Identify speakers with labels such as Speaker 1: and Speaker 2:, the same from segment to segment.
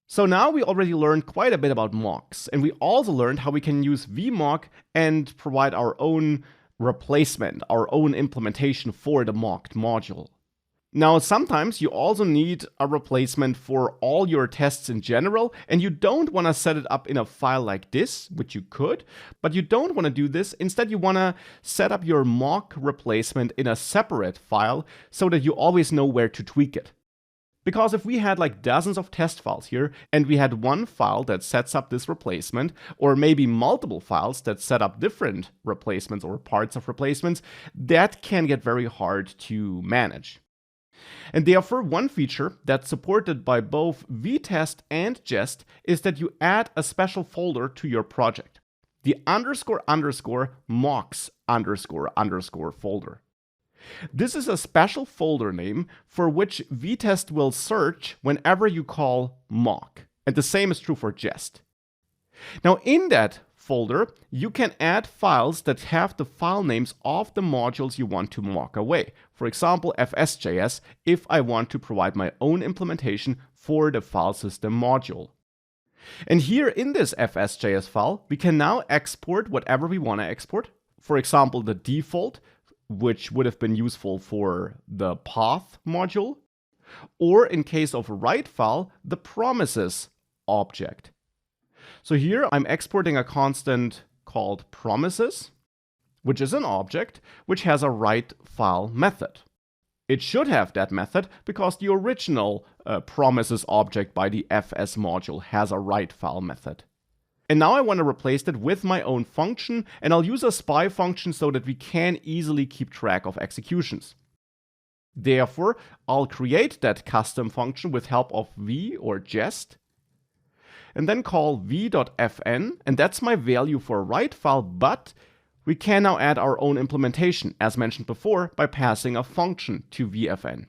Speaker 1: So now we already learned quite a bit about mocks, and we also learned how we can use vmock and provide our own replacement, our own implementation for the mocked module. Now, sometimes you also need a replacement for all your tests in general, and you don't want to set it up in a file like this, which you could, but you don't want to do this. Instead, you want to set up your mock replacement in a separate file so that you always know where to tweak it. Because if we had like dozens of test files here, and we had one file that sets up this replacement, or maybe multiple files that set up different replacements or parts of replacements, that can get very hard to manage. And therefore, one feature that's supported by both vtest and Jest is that you add a special folder to your project, the __mocks___ folder. This is a special folder name for which vtest will search whenever you call mock, and the same is true for Jest. Now, in that folder, you can add files that have the file names of the modules you want to mock away. For example, fs.js, if I want to provide my own implementation for the file system module. And here in this fs.js file, we can now export whatever we want to export. For example, the default, which would have been useful for the path module, or in case of a write file, the promises object. So here I'm exporting a constant called promises, which is an object which has a write file method. It should have that method because the original promises object by the fs module has a write file method. And now I want to replace it with my own function, and I'll use a spy function so that we can easily keep track of executions. Therefore, I'll create that custom function with help of v or Jest, and then call v.fn, and that's my value for a write file, but we can now add our own implementation, as mentioned before, by passing a function to vfn.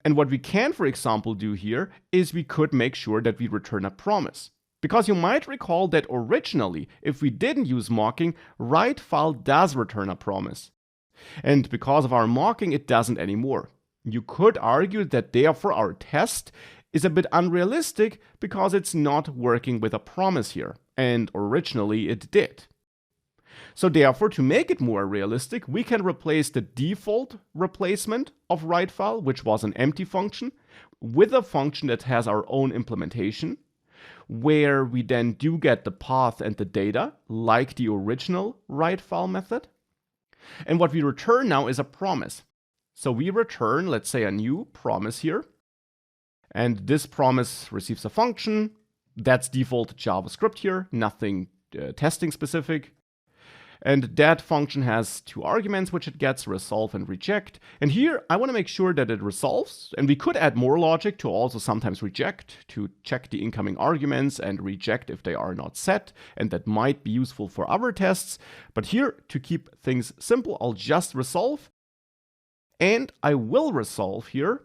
Speaker 1: And what we can, for example, do here is we could make sure that we return a promise. Because you might recall that originally, if we didn't use mocking, write file does return a promise. And because of our mocking, it doesn't anymore. You could argue that therefore our test is a bit unrealistic because it's not working with a promise here, and originally it did. So therefore, to make it more realistic, we can replace the default replacement of write file, which was an empty function, with a function that has our own implementation, where we then do get the path and the data, like the original write file method. And what we return now is a promise. So we return, let's say, a new promise here. And this promise receives a function. That's default JavaScript here, nothing testing specific. And that function has two arguments which it gets, resolve and reject. And here I want to make sure that it resolves. And we could add more logic to also sometimes reject, to check the incoming arguments and reject if they are not set. And that might be useful for other tests. But here, to keep things simple, I'll just resolve. And I will resolve here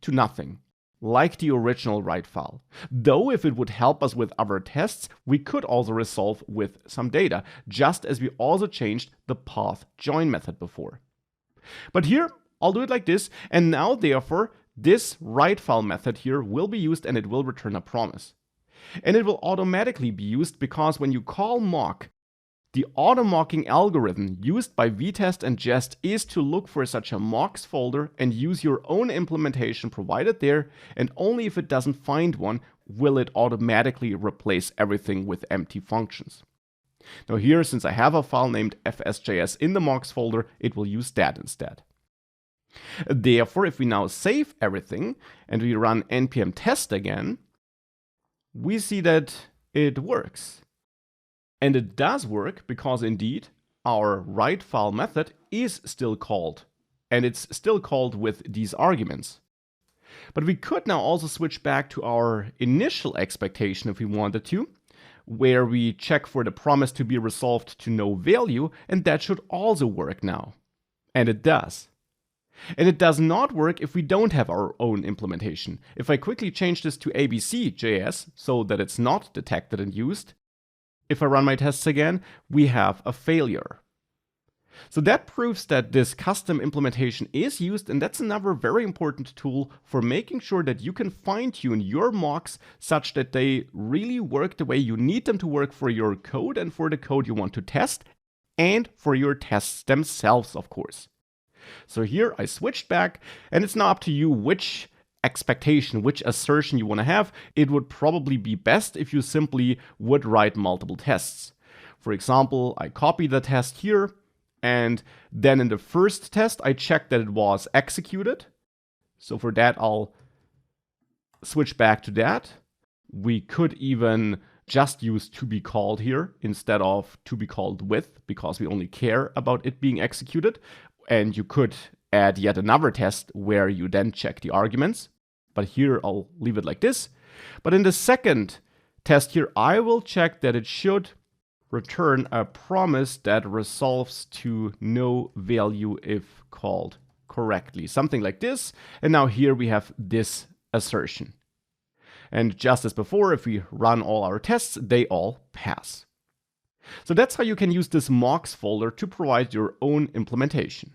Speaker 1: to nothing, like the original write file. Though if it would help us with other tests, we could also resolve with some data, just as we also changed the path join method before. But here, I'll do it like this, and now therefore, this write file method here will be used and it will return a promise. And it will automatically be used because when you call mock, the auto-mocking algorithm used by vtest and Jest is to look for such a mocks folder and use your own implementation provided there, and only if it doesn't find one will it automatically replace everything with empty functions. Now here, since I have a file named fs.js in the mocks folder, it will use that instead. Therefore, if we now save everything and we run npm test again, we see that it works. And it does work because indeed our write file method is still called, and it's still called with these arguments. But we could now also switch back to our initial expectation if we wanted to, where we check for the promise to be resolved to no value, and that should also work now. And it does. And it does not work if we don't have our own implementation. If I quickly change this to abc.js so that it's not detected and used, if I run my tests again, we have a failure. So that proves that this custom implementation is used, and that's another very important tool for making sure that you can fine-tune your mocks such that they really work the way you need them to work for your code and for the code you want to test, and for your tests themselves, of course. So here I switched back, and it's now up to you which expectation, which assertion you want to have. It would probably be best if you simply would write multiple tests. For example, I copy the test here, and then in the first test, I check that it was executed. So for that, I'll switch back to that. We could even just use to be called here instead of to be called with, because we only care about it being executed. And you could add yet another test where you then check the arguments. But here I'll leave it like this. But in the second test here, I will check that it should return a promise that resolves to no value if called correctly. Something like this. And now here we have this assertion. And just as before, if we run all our tests, they all pass. So that's how you can use this mocks folder to provide your own implementation.